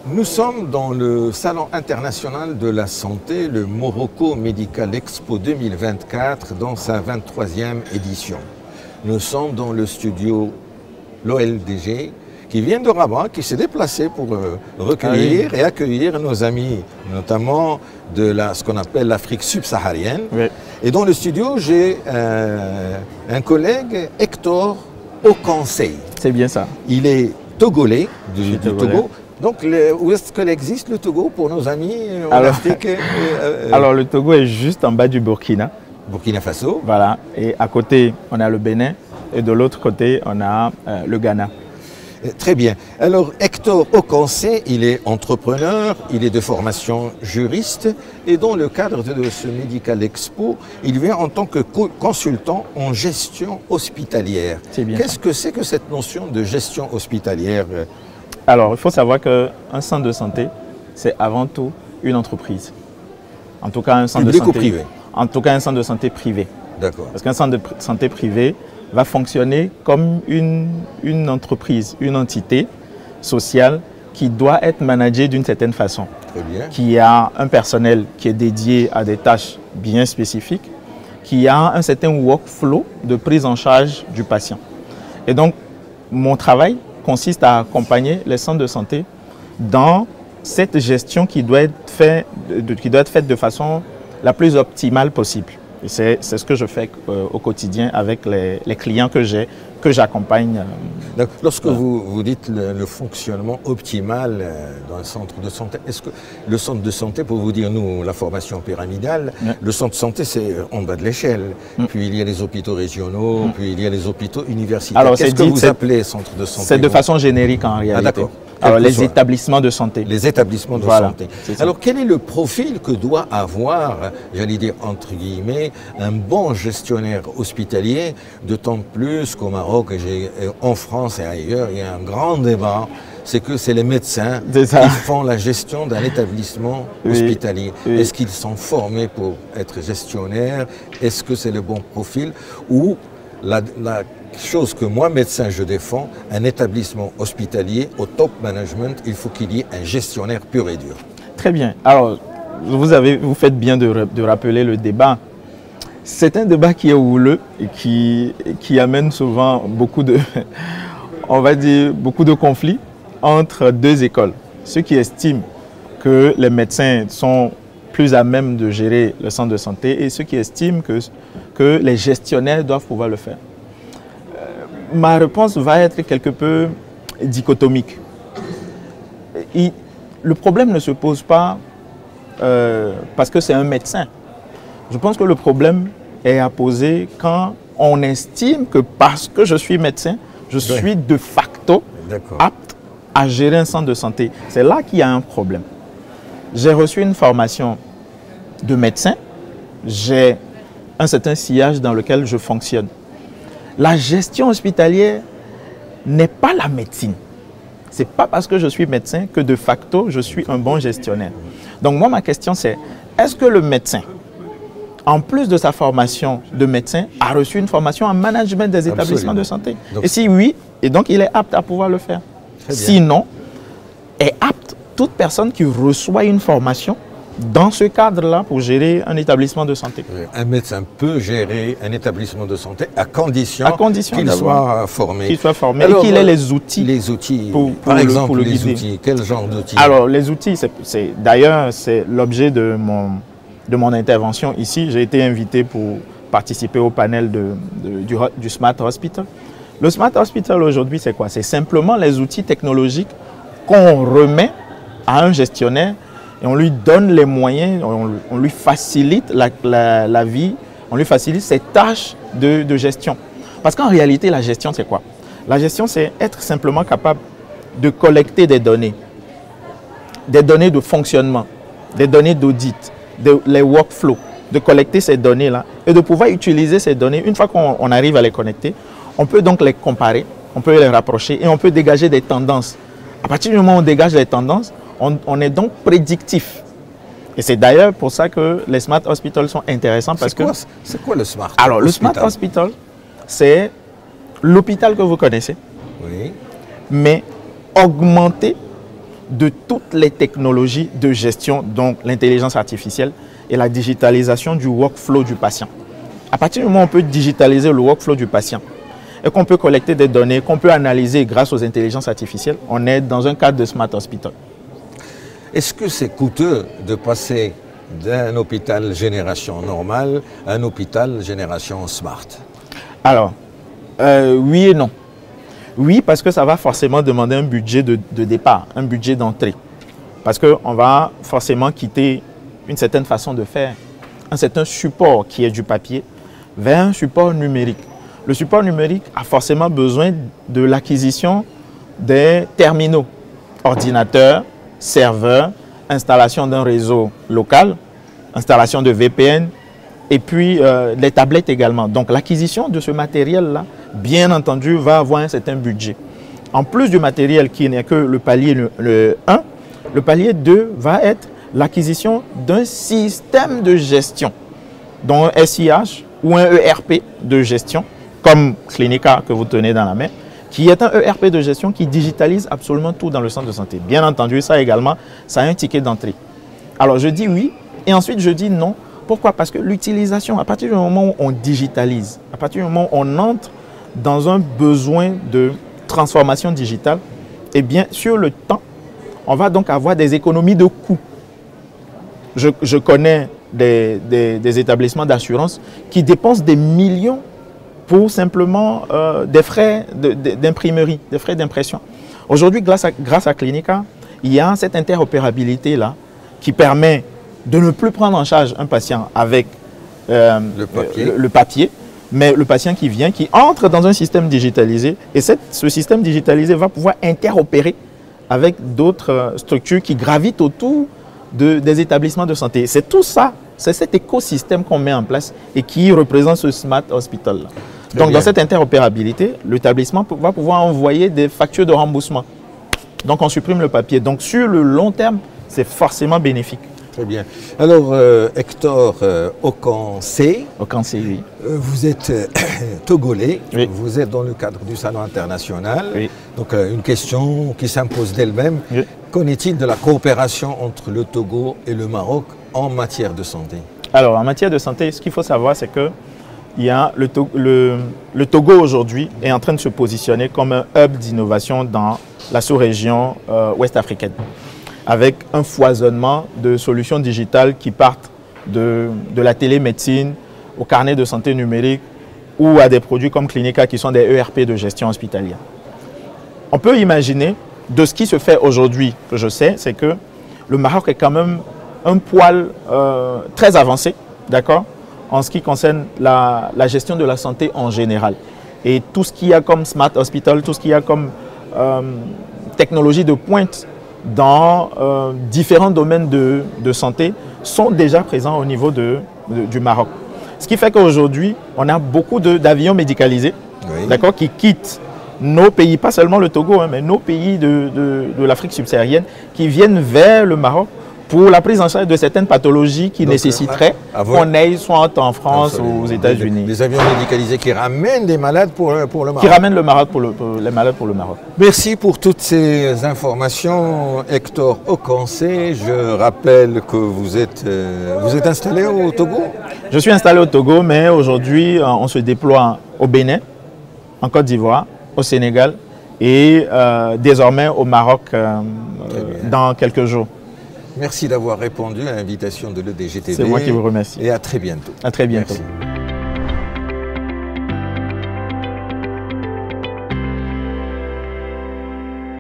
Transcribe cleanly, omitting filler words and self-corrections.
Nous sommes dans le Salon international de la santé, le Morocco Medical Expo 2024, dans sa 23e édition. Nous sommes dans le studio l'OLDG, qui vient de Rabat, qui s'est déplacé pour recueillir et accueillir nos amis, notamment de ce qu'on appelle l'Afrique subsaharienne. Oui. Et dans le studio, j'ai un collègue, Hector Okansei. C'est bien ça. Il est togolais, du Togo. Donc, où est-ce qu'il existe le Togo pour nos amis en Afrique Alors, le Togo est juste en bas du Burkina. Burkina Faso. Voilà. Et à côté, on a le Bénin. Et de l'autre côté, on a le Ghana. Très bien. Alors, Hector Okansei, il est entrepreneur, il est de formation juriste. Et dans le cadre de ce Medical Expo, il vient en tant que consultant en gestion hospitalière. Qu'est-ce que c'est que cette notion de gestion hospitalière ? Alors, il faut savoir qu'un centre de santé, c'est avant tout une entreprise. En tout cas, un centre public de santé. Ou privé ? En tout cas, un centre de santé privé. D'accord. Parce qu'un centre de santé privé va fonctionner comme une entreprise, une entité sociale qui doit être managée d'une certaine façon. Très bien. Qui a un personnel qui est dédié à des tâches bien spécifiques, qui a un certain workflow de prise en charge du patient. Et donc, mon travail consiste à accompagner les centres de santé dans cette gestion qui doit être faite de façon la plus optimale possible. Et c'est ce que je fais au quotidien avec les clients que j'accompagne. Lorsque vous dites le fonctionnement optimal d'un centre de santé, est-ce que le centre de santé, pour vous dire, nous, la formation pyramidale, le centre de santé, c'est en bas de l'échelle. Puis il y a les hôpitaux régionaux, puis il y a les hôpitaux universitaires. Qu'est-ce que vous appelez centre de santé? C'est de façon générique en réalité. Ah, d'accord. Alors, les établissements de santé. Les établissements de santé. Alors, quel est le profil que doit avoir, j'allais dire entre guillemets, un bon gestionnaire hospitalier, d'autant plus qu'au Maroc, en France et ailleurs, il y a un grand débat, c'est que c'est les médecins qui font la gestion d'un établissement hospitalier. Oui. Est-ce qu'ils sont formés pour être gestionnaires? Est-ce que c'est le bon profil? Ou la chose que moi, médecin, je défends, un établissement hospitalier au top management, il faut qu'il y ait un gestionnaire pur et dur. Très bien. Alors, vous faites bien de rappeler le débat. C'est un débat qui est houleux et qui amène souvent beaucoup de, on va dire, beaucoup de conflits entre deux écoles. Ceux qui estiment que les médecins sont plus à même de gérer le centre de santé et ceux qui estiment que les gestionnaires doivent pouvoir le faire. Ma réponse va être quelque peu dichotomique. Le problème ne se pose pas parce que c'est un médecin. Je pense que le problème est à poser quand on estime que parce que je suis médecin, je suis de facto apte à gérer un centre de santé. C'est là qu'il y a un problème. J'ai reçu une formation de médecin, j'ai un certain sillage dans lequel je fonctionne. La gestion hospitalière n'est pas la médecine. Ce n'est pas parce que je suis médecin que de facto, je suis un bon gestionnaire. Donc moi, ma question c'est, est-ce que le médecin, en plus de sa formation de médecin, a reçu une formation en management des établissements de santé? Et si oui, et donc il est apte à pouvoir le faire. Sinon, est apte toute personne qui reçoit une formation dans ce cadre-là pour gérer un établissement de santé. Un médecin peut gérer un établissement de santé à condition qu'il soit formé. Qu'il soit formé et qu'il ait les outils. Les outils, par exemple, les outils. Quel genre d'outils? Alors, les outils, d'ailleurs, c'est l'objet de mon intervention ici. J'ai été invité pour participer au panel du Smart Hospital. Le Smart Hospital aujourd'hui, c'est quoi? C'est simplement les outils technologiques qu'on remet à un gestionnaire et on lui donne les moyens, on lui facilite la vie, on lui facilite ses tâches de gestion. Parce qu'en réalité, la gestion, c'est quoi? La gestion, c'est être simplement capable de collecter des données de fonctionnement, des données d'audit, les workflows, de collecter ces données-là et de pouvoir utiliser ces données. Une fois qu'on arrive à les connecter, on peut donc les comparer, on peut les rapprocher et on peut dégager des tendances. À partir du moment où on dégage les tendances, on est donc prédictif. Et c'est d'ailleurs pour ça que les Smart Hospitals sont intéressants. C'est quoi le Smart Hospital? Alors, le Smart Hospital, c'est l'hôpital que vous connaissez, mais augmenté de toutes les technologies de gestion, donc l'intelligence artificielle et la digitalisation du workflow du patient. À partir du moment où on peut digitaliser le workflow du patient et qu'on peut collecter des données, qu'on peut analyser grâce aux intelligences artificielles, on est dans un cadre de Smart Hospital. Est-ce que c'est coûteux de passer d'un hôpital génération normale à un hôpital génération smart? Alors, oui et non. Oui, parce que ça va forcément demander un budget de départ, un budget d'entrée. Parce qu'on va forcément quitter une certaine façon de faire, un certain support qui est du papier, vers un support numérique. Le support numérique a forcément besoin de l'acquisition des terminaux, ordinateurs, serveurs, installation d'un réseau local, installation de VPN et puis les tablettes également. Donc l'acquisition de ce matériel-là, bien entendu, va avoir un certain budget. En plus du matériel qui n'est que le palier 1, le palier 2 va être l'acquisition d'un système de gestion, dont un SIH ou un ERP de gestion, comme Clinica que vous tenez dans la main, qui est un ERP de gestion qui digitalise absolument tout dans le centre de santé. Bien entendu, ça également, ça a un ticket d'entrée. Alors je dis oui, et ensuite je dis non. Pourquoi? Parce que l'utilisation, à partir du moment où on digitalise, à partir du moment où on entre dans un besoin de transformation digitale, eh bien, sur le temps, on va donc avoir des économies de coûts. Je connais des établissements d'assurance qui dépensent des millions pour simplement des frais d'imprimerie, des frais d'impression. Aujourd'hui, grâce à Clinica, il y a cette interopérabilité-là qui permet de ne plus prendre en charge un patient avec le papier, mais le patient qui vient, qui entre dans un système digitalisé, et ce système digitalisé va pouvoir interopérer avec d'autres structures qui gravitent autour des établissements de santé. C'est tout ça, c'est cet écosystème qu'on met en place et qui représente ce Smart Hospital. Donc dans cette interopérabilité, l'établissement va pouvoir envoyer des factures de remboursement. Donc on supprime le papier. Donc sur le long terme, c'est forcément bénéfique. Très bien. Alors, Hector Okansé, oui. Vous êtes togolais, oui. Vous êtes dans le cadre du Salon international. Oui. Donc, une question qui s'impose d'elle-même. Oui. Qu'en est-il de la coopération entre le Togo et le Maroc en matière de santé? Alors, en matière de santé, ce qu'il faut savoir, c'est que le Togo aujourd'hui est en train de se positionner comme un hub d'innovation dans la sous-région ouest africaine, avec un foisonnement de solutions digitales qui partent de la télémédecine au carnet de santé numérique ou à des produits comme Clinica qui sont des ERP de gestion hospitalière. On peut imaginer, de ce qui se fait aujourd'hui, que je sais, c'est que le Maroc est quand même un poil très avancé, d'accord, en ce qui concerne la gestion de la santé en général. Et tout ce qu'il y a comme Smart Hospital, tout ce qu'il y a comme technologie de pointe dans différents domaines de santé sont déjà présents au niveau du Maroc. Ce qui fait qu'aujourd'hui, on a beaucoup d'avions médicalisés, oui, d'accord, qui quittent nos pays, pas seulement le Togo, hein, mais nos pays de l'Afrique subsaharienne, qui viennent vers le Maroc pour la prise en charge de certaines pathologies qui nécessiteraient qu'on aille soit en France ou aux États-Unis. Des avions médicalisés qui ramènent des malades pour le Maroc. Qui ramènent les malades pour le Maroc. Merci pour toutes ces informations, Hector Okansé. Je rappelle que vous êtes installé au Togo? Je suis installé au Togo, mais aujourd'hui, on se déploie au Bénin, en Côte d'Ivoire, au Sénégal et désormais au Maroc dans quelques jours. Merci d'avoir répondu à l'invitation de l'EDGTV. C'est moi qui vous remercie. Et à très bientôt. À très bientôt. Merci.